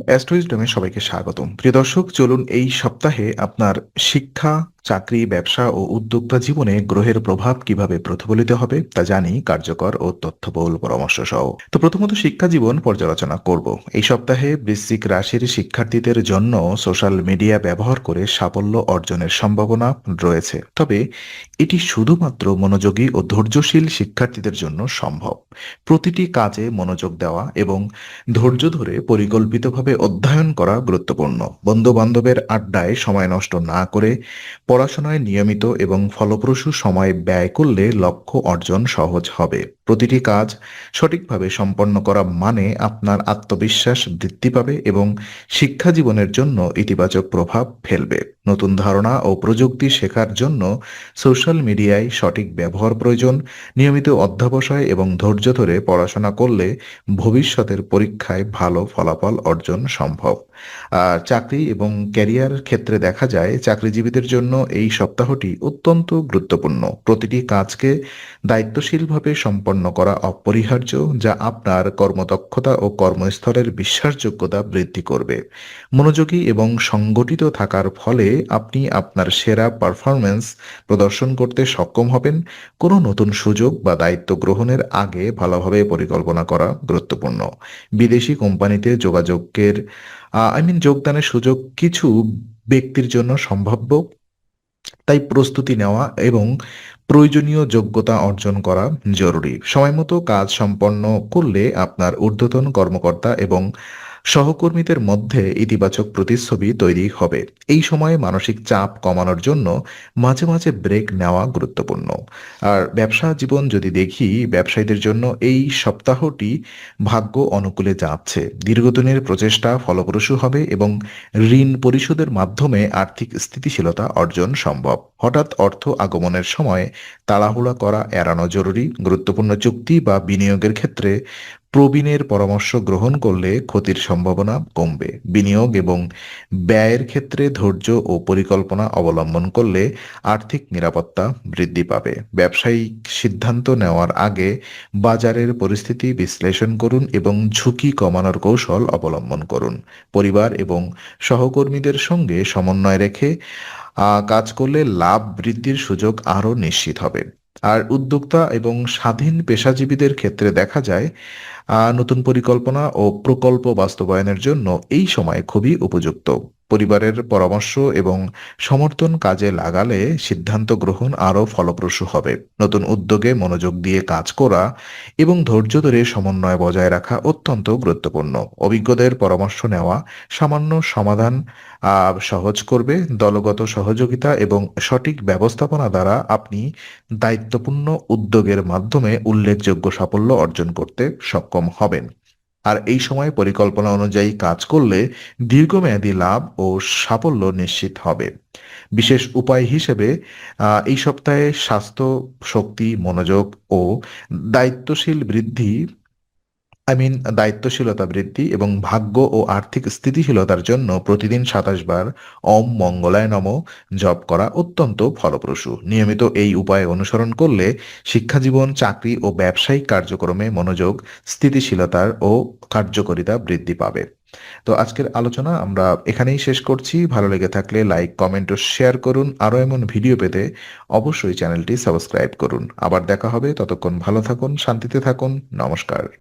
অ্যাস্ট্রোইজডমে সবাইকে স্বাগতম। প্রিয় দর্শক, চলুন এই সপ্তাহে আপনার শিক্ষা, চাকরি, ব্যবসা ও উদ্যোক্তা জীবনে গ্রহের প্রভাব কিভাবে প্রতিফলিত হবে তা জানি কার্যকর ও তথ্যবহুল পরামর্শ সহ। তো প্রথমত শিক্ষা জীবন পর্যালোচনা করব। এই সপ্তাহে বৃশ্চিক রাশির শিক্ষার্থীদের জন্য সোশ্যাল মিডিয়া ব্যবহার করে সাফল্য অর্জনের সম্ভাবনা রয়েছে। তবে এটি শুধুমাত্র মনোযোগী ও ধৈর্যশীল শিক্ষার্থীদের জন্য সম্ভব। প্রতিটি কাজে মনোযোগ দেওয়া এবং ধৈর্য ধরে পরিকল্পিতভাবে অধ্যয়ন করা গুরুত্বপূর্ণ। বন্ধু-বান্ধবের আড্ডায় সময় নষ্ট না করে পড়াশোনায় নিয়মিত এবং ফলপ্রসূ সময় ব্যয় করলে লক্ষ্য অর্জন সহজ হবে। প্রতিটি কাজ সঠিকভাবে সম্পন্ন করা মানে আপনার আত্মবিশ্বাস বৃদ্ধি পাবে এবং শিক্ষা জীবনের জন্য ইতিবাচক প্রভাব ফেলবে। নতুন ধারণা ও প্রযুক্তি শেখার জন্য সোশ্যাল মিডিয়ায় সঠিক ব্যবহার প্রয়োজন। নিয়মিত অধ্যবসায় এবং ধৈর্য ধরে পড়াশোনা করলে ভবিষ্যতের পরীক্ষায় ভালো ফলাফল অর্জন সম্ভব। আর চাকরি এবং ক্যারিয়ার ক্ষেত্রে দেখা যায় চাকরিজীবীদের জন্য এই সপ্তাহটি অত্যন্ত গুরুত্বপূর্ণ। প্রতিটি কাজকে দায়িত্বশীলভাবে সম্পন্ন করা অপরিহার্য, যা আপনার কর্মদক্ষতা ও কর্মস্থলের বিশ্বাসযোগ্যতা বৃদ্ধি করবে। মনোযোগী এবং সংগঠিত থাকার ফলে আপনি আপনার সেরা পারফরম্যান্স প্রদর্শন করতে সক্ষম হবেন। কোনো নতুন সুযোগ বা দায়িত্ব গ্রহণের আগে ভালোভাবে পরিকল্পনা করা গুরুত্বপূর্ণ। বিদেশি কোম্পানিতে যোগদানের সুযোগ কিছু ব্যক্তির জন্য সম্ভাব্য, তাই প্রস্তুতি নেওয়া এবং প্রয়োজনীয় যোগ্যতা অর্জন করা জরুরি। সময়মতো কাজ সম্পন্ন করলে আপনার ঊর্ধ্বতন কর্মকর্তা এবং সহকর্মীদের মধ্যে ইতিবাচক প্রতিচ্ছবি তৈরি হবে। এই সময়ে মানসিক চাপ কমানোর জন্য মাঝে মাঝে ব্রেক নেওয়া গুরুত্বপূর্ণ। আর ব্যবসা জীবন যদি দেখি, ব্যবসায়ীদের জন্য এই সপ্তাহটি ভাগ্য অনুকূলে যাচ্ছে। দীর্ঘদিনের প্রচেষ্টা ফলপ্রসূ হবে এবং ঋণ পরিশোধের মাধ্যমে আর্থিক স্থিতিশীলতা অর্জন সম্ভব। হঠাৎ অর্থ আগমনের সময় তাড়াহুড়া করা এড়ানো জরুরি। গুরুত্বপূর্ণ চুক্তি বা বিনিয়োগের ক্ষেত্রে প্রবীণের পরামর্শ গ্রহণ করলে ক্ষতির সম্ভাবনা কমবে। বিনিয়োগ এবং ব্যয়ের ক্ষেত্রে ধৈর্য ও পরিকল্পনা অবলম্বন করলে আর্থিক নিরাপত্তা বৃদ্ধি পাবে। ব্যবসায়িক সিদ্ধান্ত নেওয়ার আগে বাজারের পরিস্থিতি বিশ্লেষণ করুন এবং ঝুঁকি কমানোর কৌশল অবলম্বন করুন। পরিবার এবং সহকর্মীদের সঙ্গে সমন্বয় রেখে কাজ করলে লাভ বৃদ্ধির সুযোগ আরও নিশ্চিত হবে। আর উদ্যোক্তা এবং স্বাধীন পেশাজীবীদের ক্ষেত্রে দেখা যায় নতুন পরিকল্পনা ও প্রকল্প বাস্তবায়নের জন্য এই সময় খুবই উপযুক্ত। পরিবারের পরামর্শ এবং সমর্থন কাজে লাগালে সিদ্ধান্ত গ্রহণ আরও ফলপ্রসূ হবে। নতুন উদ্যোগে মনোযোগ দিয়ে কাজ করা এবং ধৈর্য ধরে সমন্বয় বজায় রাখা অত্যন্ত গুরুত্বপূর্ণ। অভিজ্ঞদের পরামর্শ নেওয়া সামান্য সমাধান সহজ করবে। দলগত সহযোগিতা এবং সঠিক ব্যবস্থাপনা দ্বারা আপনি দায়িত্বপূর্ণ উদ্যোগের মাধ্যমে উল্লেখযোগ্য সাফল্য অর্জন করতে সক্ষম হবেন। আর এই সময় পরিকল্পনা অনুযায়ী কাজ করলে দীর্ঘমেয়াদী লাভ ও সাফল্য নিশ্চিত হবে। বিশেষ উপায় হিসেবে এই সপ্তাহে স্বাস্থ্য, শক্তি, মনোযোগ ও দায়িত্বশীল বৃদ্ধি দায়িত্বশীলতা বৃদ্ধি এবং ভাগ্য ও আর্থিক স্থিতিশীলতার জন্য প্রতিদিন ২৭ বার ওম মঙ্গলায় নমঃ জপ করা অত্যন্ত ফলপ্রসূ। নিয়মিত এই উপায় অনুসরণ করলে শিক্ষাজীবন, চাকরি ও ব্যবসায়িক কার্যক্রমে মনোযোগ, স্থিতিশীলতার ও কার্যকারিতা বৃদ্ধি পাবে। তো আজকের আলোচনা আমরা এখানেই শেষ করছি। ভালো লেগে থাকলে লাইক, কমেন্ট ও শেয়ার করুন। আরও এমন ভিডিও পেতে অবশ্যই চ্যানেলটি সাবস্ক্রাইব করুন। আবার দেখা হবে। ততক্ষণ ভালো থাকুন, শান্তিতে থাকুন। নমস্কার।